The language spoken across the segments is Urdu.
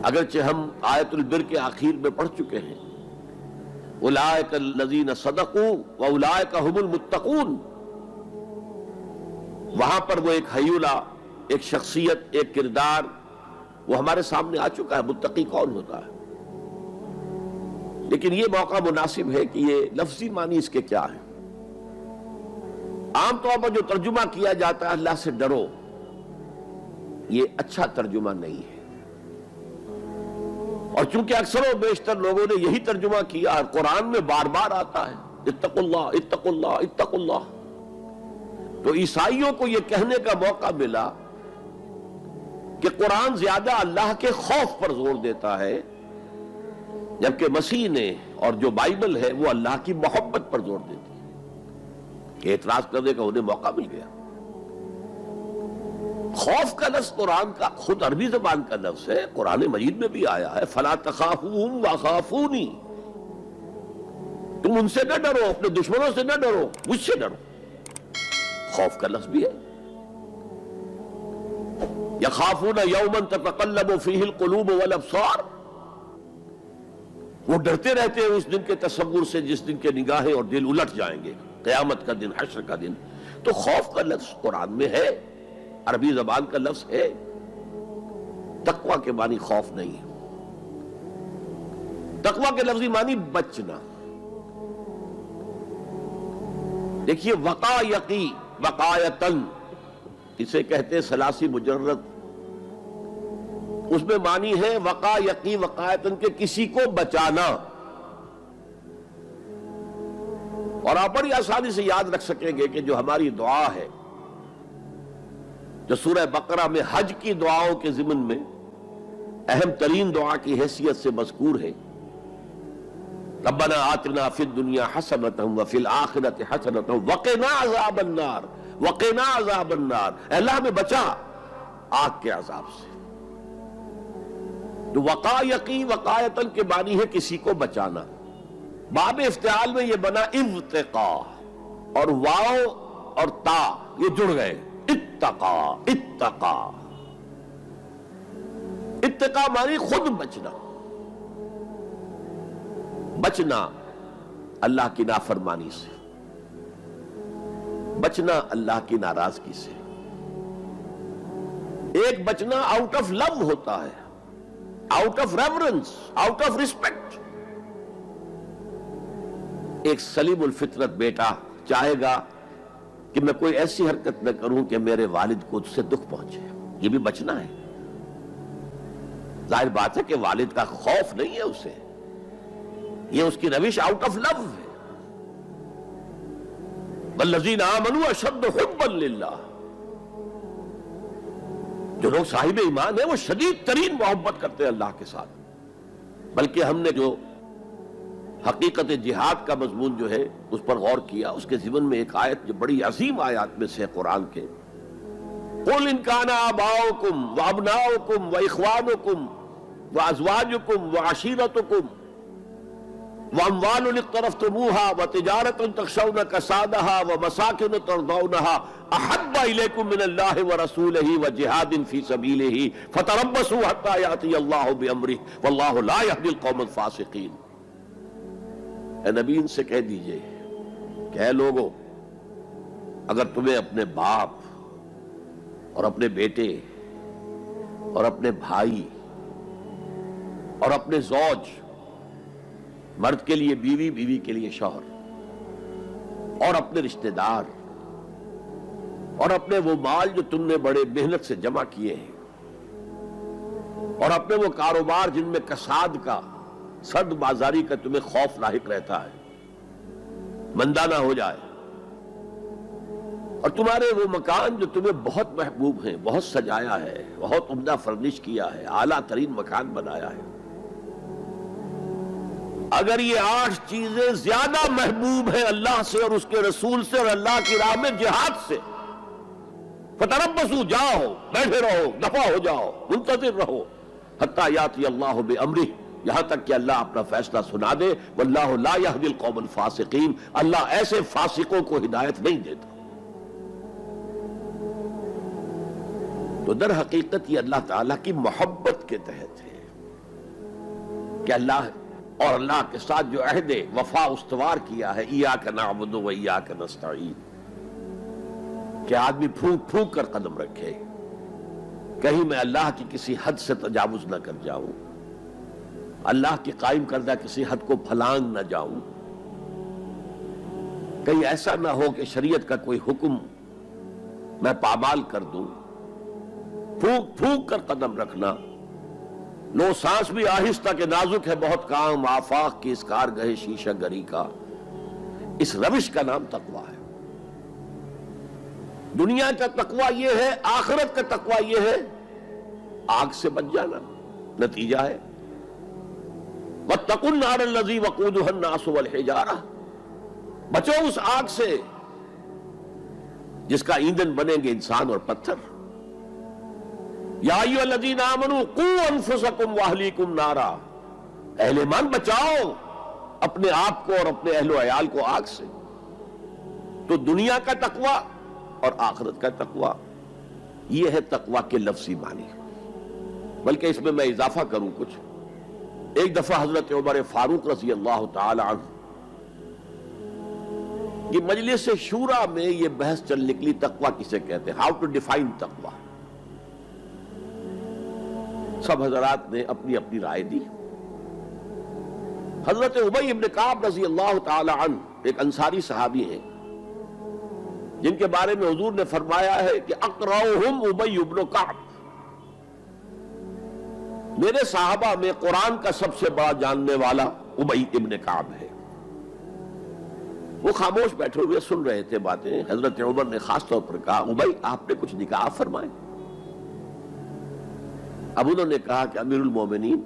اگرچہ ہم آیت البر کے آخر میں پڑھ چکے ہیں اولئک الذین صدقوا واولئک هم المتقون، وہاں پر وہ ایک حیولہ، ایک شخصیت، ایک کردار وہ ہمارے سامنے آ چکا ہے، متقی کون ہوتا ہے۔ لیکن یہ موقع مناسب ہے کہ یہ لفظی معنی اس کے کیا ہے۔ عام طور پر جو ترجمہ کیا جاتا ہے اللہ سے ڈرو، یہ اچھا ترجمہ نہیں ہے، اور چونکہ اکثر و بیشتر لوگوں نے یہی ترجمہ کیا ہے، قرآن میں بار بار آتا ہے اتقوا اللہ اتقوا اللہ اتقوا اللہ، تو عیسائیوں کو یہ کہنے کا موقع ملا کہ قرآن زیادہ اللہ کے خوف پر زور دیتا ہے، جبکہ مسیح نے اور جو بائبل ہے وہ اللہ کی محبت پر زور دیتی ہے، کہ اعتراض کرنے کا انہیں موقع مل گیا۔ خوف کا لفظ قرآن کا خود عربی زبان کا لفظ ہے، قرآن مجید میں بھی آیا ہے فَلَا تَخَافُوهُمْ وَخَافُونِي، تم ان سے نہ ڈرو، اپنے دشمنوں سے نہ ڈرو، مجھ سے ڈرو۔ خوف کا لفظ بھی ہے، يَخَافُونَ يَوْمًا تَتَقَلَّبُ فِيهِ الْقُلُوبُ وَالْأَبْصَارُ، وہ ڈرتے رہتے ہیں اس دن کے تصور سے جس دن کے نگاہیں اور دل الٹ جائیں گے، قیامت کا دن، حشر کا دن۔ تو خوف کا لفظ قرآن میں ہے، عربی زبان کا لفظ ہے، تقویٰ کے معنی خوف نہیں ہے۔ تقویٰ کے لفظی معنی بچنا۔ دیکھیے وقا یقی وقایتن، اسے کہتے ہیں ثلاثی مجرد، اس میں معنی ہے وقا یقی وقایتن کے کسی کو بچانا، اور آپ بڑی آسانی سے یاد رکھ سکیں گے کہ جو ہماری دعا ہے، جو سورہ بقرہ میں حج کی دعاؤں کے ضمن میں اہم ترین دعا کی حیثیت سے مذکور ہے، ربنا آتنا فی الدنیا حسنۃ وفی الآخرۃ حسنۃ وقنا عذاب النار وقنا عذاب النار، اے اللہ ہمیں بچا آگ کے عذاب سے۔ تو وقا یقی وقایتن کے معنی ہے کسی کو بچانا۔ باب افتعال میں یہ بنا ابتقا، اور واو اور تا یہ جڑ گئے، اتقا اتقا۔ اتقا معنی خود بچنا، بچنا اللہ کی نافرمانی سے، بچنا اللہ کی ناراضگی سے۔ ایک بچنا آؤٹ آف لو ہوتا ہے، out of reverence, out of respect. ایک سلیم الفطرت بیٹا چاہے گا کہ میں کوئی ایسی حرکت نہ کروں کہ میرے والد کو اس سے دکھ پہنچے، یہ بھی بچنا ہے۔ ظاہر بات ہے کہ والد کا خوف نہیں ہے اسے، یہ اس کی روش آؤٹ آف لو ہے۔ والذین آمنوا اشد حبا للہ، جو لوگ صاحب ایمان ہیں وہ شدید ترین محبت کرتے ہیں اللہ کے ساتھ۔ بلکہ ہم نے جو حقیقت جہاد کا مضمون جو ہے اس پر غور کیا، اس کے ضمن میں ایک آیت جو بڑی عظیم آیات میں سے قرآن کے، قُلْ إِنْ كَانَ آبَاؤُكُمْ وَأَبْنَاؤُكُمْ وَإِخْوَانُكُمْ وَأَزْوَاجُكُمْ وَعَشِيرَتُكُمْ وَأَمْوَالٌ اقْتَرَفْتُمُوهَا وَتِجَارَةٌ تَخْشَوْنَ كَسَادَهَا وَمَسَاكِنُ تَرْضَوْنَهَا أَحَبَّ إِلَيْكُم مِّنَ اللَّهِ وَرَسُولِهِ وَجِهَادٍ فِي سَبِيلِهِ فَتَرَبَّصُوا حَتَّىٰ يَأْتِيَ اللَّهُ بِأَمْرِهِ وَاللَّهُ لَا يَهْدِي الْقَوْمَ الْفَاسِقِينَ۔ اے نبی ان سے کہہ دیجئے کہ اے لوگو، اگر تمہیں اپنے باپ اور اپنے بیٹے اور اپنے بھائی اور اپنے زوج، مرد کے لیے بیوی، بیوی کے لیے شوہر، اور اپنے رشتہ دار اور اپنے وہ مال جو تم نے بڑے محنت سے جمع کیے ہیں، اور اپنے وہ کاروبار جن میں کساد کا، سرد بازاری کا تمہیں خوف لاحق رہتا ہے، مندہ نہ ہو جائے، اور تمہارے وہ مکان جو تمہیں بہت محبوب ہیں، بہت سجایا ہے، بہت عمدہ فرنش کیا ہے، اعلیٰ ترین مکان بنایا ہے، اگر یہ 8 چیزیں زیادہ محبوب ہیں اللہ سے اور اس کے رسول سے اور اللہ کی راہ میں جہاد سے، فتربصوا، جاؤ، بیٹھے رہو، دفع ہو جاؤ، منتظر رہو، حتیٰ یاتی اللہ بامرہ، یہاں تک کہ اللہ اپنا فیصلہ سنا دے۔ واللہ لا یہدی القوم الفاسقین، اللہ ایسے فاسقوں کو ہدایت نہیں دیتا۔ تو در حقیقت یہ اللہ تعالیٰ کی محبت کے تحت ہے، کہ اللہ اور اللہ کے ساتھ جو عہد وفا استوار کیا ہے، ایاک نعبد و ایاک نستعین، کہ آدمی پھونک پھونک کر قدم رکھے، کہیں میں اللہ کی کسی حد سے تجاوز نہ کر جاؤں، اللہ کی قائم کردہ کسی حد کو پھلانگ نہ جاؤں، کہیں ایسا نہ ہو کہ شریعت کا کوئی حکم میں پامال کر دوں۔ پھونک پھونک کر قدم رکھنا، لو سانس بھی آہستہ کہ نازک ہے بہت کام، آفاق کی اس کارگہ شیشہ گری کا، اس روش کا نام تقویٰ ہے۔ دنیا کا تقویٰ یہ ہے، آخرت کا تقویٰ یہ ہے، آگ سے بچ جانا نتیجہ ہے۔ وَاتَّقُوا النَّارَ الَّذِي وَقُودُهَا النَّاسُ وَالْحِجَارَةُ، بچو اس آگ سے جس کا ایندھن بنیں گے انسان اور پتھر۔ یا ایھا الذین آمنوا قوا انفسکم واہلیکم نارا، اہل ایمان بچاؤ اپنے آپ کو اور اپنے اہل و عیال کو آگ سے۔ تو دنیا کا تقویٰ اور آخرت کا تقویٰ، یہ ہے تقویٰ کے لفظی معنی۔ بلکہ اس میں اضافہ کروں کچھ۔ ایک دفعہ حضرت عمر فاروق رضی اللہ تعالی عنہ کہ مجلس شورا میں یہ بحث چل نکلی، تقویٰ کسے کہتے ہیں، ہاؤ ٹو ڈیفائن تقویٰ۔ سب حضرات نے اپنی اپنی رائے دی۔ حضرت ابی بن کعب رضی اللہ تعالی عنہ ایک انصاری صحابی ہیں جن کے بارے میں حضور نے فرمایا ہے کہ اقرأہم ابی بن کعب، میرے صحابہ میں قرآن کا سب سے بڑا جاننے والا ابی ابن کعب ہے۔ وہ خاموش بیٹھے ہوئے سن رہے تھے باتیں۔ حضرت عمر نے خاص طور پر کہا، ابی آپ نے کچھ نکاح فرمائے؟ اب انہوں نے کہا کہ امیر المومنین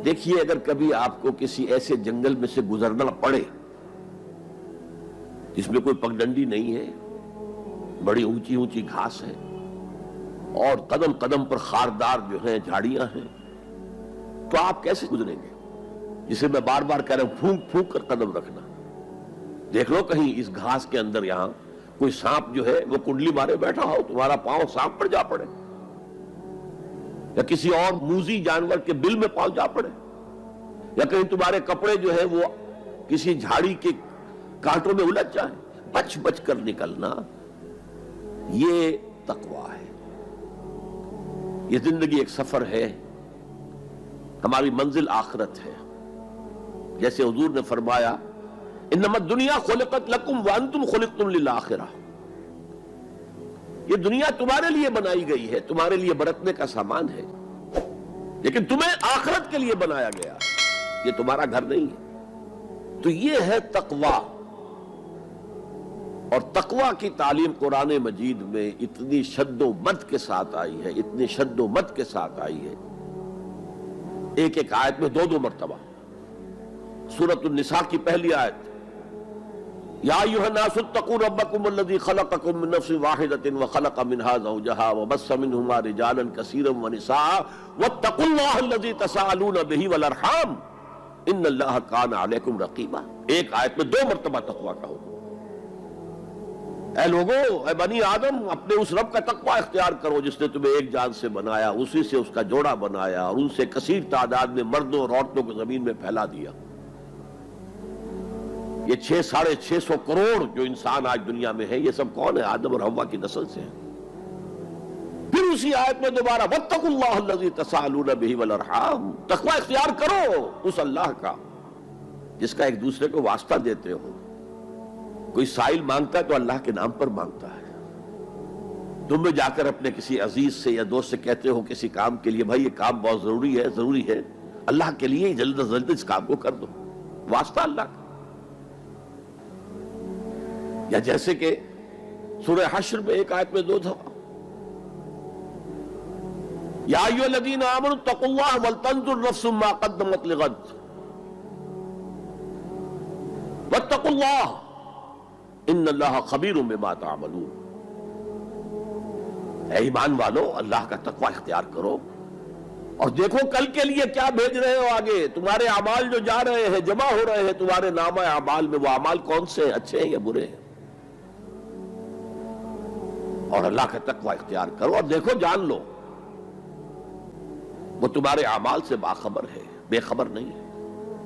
دیکھیے، اگر کبھی آپ کو کسی ایسے جنگل میں سے گزرنا پڑے جس میں کوئی پگڈنڈی نہیں ہے، بڑی اونچی اونچی گھاس ہے اور قدم قدم پر خاردار جو ہیں جھاڑیاں ہیں، تو آپ کیسے گزریں گے؟ جسے میں بار بار کہہ رہا ہوں، پھونک پھونک کر قدم رکھنا۔ دیکھ لو کہیں اس گھاس کے اندر یہاں کوئی سانپ جو ہے وہ کنڈلی مارے بیٹھا ہو، تمہارا پاؤں سانپ پر جا پڑے، یا کسی اور موذی جانور کے بل میں پاؤں جا پڑے، یا کہیں تمہارے کپڑے جو ہے وہ کسی جھاڑی کے کانٹوں میں الجھ جائیں، بچ بچ کر نکلنا، یہ تقویٰ ہے۔ یہ زندگی ایک سفر ہے، ہماری منزل آخرت ہے۔ جیسے حضور نے فرمایا، انما الدنیا خلقت لکم وانتم خلقتم للآخرہ، یہ دنیا تمہارے لیے بنائی گئی ہے، تمہارے لیے برتنے کا سامان ہے، لیکن تمہیں آخرت کے لیے بنایا گیا، یہ تمہارا گھر نہیں ہے۔ تو یہ ہے تقویٰ۔ اور تقویٰ کی تعلیم قرآن مجید میں اتنی شد و مد کے ساتھ آئی ہے، اتنی شد و مد کے ساتھ آئی ہے، ایک ایک آیت میں دو مرتبہ۔ سورۃ النساء کی پہلی آیت، یا ایھا الناس اتقوا ربکم الذی خلقکم من نفس واحدۃ وخلق منها زوجها وبث منہما رجالا کثیرا ونساء واتقوا اللہ الذی تساءلون به والارحام ان اللہ کان علیکم رقیبا۔ ایک آیت میں دو مرتبہ تقویٰ کا حکم۔ اے لوگو، اے بنی آدم، اپنے اس رب کا تقویٰ اختیار کرو جس نے تمہیں ایک جان سے بنایا، اسی سے اس کا جوڑا بنایا اور ان سے کثیر تعداد میں مردوں اور عورتوں کو زمین میں پھیلا دیا۔ یہ 600-650 کروڑ جو انسان آج دنیا میں ہے، یہ سب کون ہے؟ آدم اور حوا کی نسل سے ہیں۔ پھر اسی آیت میں دوبارہ واتقوا اللہ الذی تساءلون به والارحام، تقویٰ اختیار کرو اس اللہ کا جس کا ایک دوسرے کو واسطہ دیتے ہو۔ کوئی سائل مانگتا ہے تو اللہ کے نام پر مانگتا ہے۔ تم بھی جا کر اپنے کسی عزیز سے یا دوست سے کہتے ہو کسی کام کے لیے، بھائی یہ کام بہت ضروری ہے، اللہ کے لیے جلد از جلد اس کام کو کر دو، واسطہ اللہ کا۔ یا جیسے کہ سورہ حشر میں ایک آیت میں دو دفعہ، یا ایھا الذین آمنوا اتقوا اللہ ولتنظر نفس ما قدمت لغد واتقوا اللہ ان اللہ خبیر بما تعملون۔ اے ایمان والو، اللہ کا تقویٰ اختیار کرو اور دیکھو کل کے لیے کیا بھیج رہے ہو آگے۔ تمہارے اعمال جو جا رہے ہیں، جمع ہو رہے ہیں تمہارے نامہ اعمال میں، وہ اعمال کون سے ہیں، اچھے ہیں یا برے ہیں؟ اور اللہ کا تقویٰ اختیار کرو اور دیکھو، جان لو وہ تمہارے اعمال سے باخبر ہے۔ بے خبر نہیں ہے.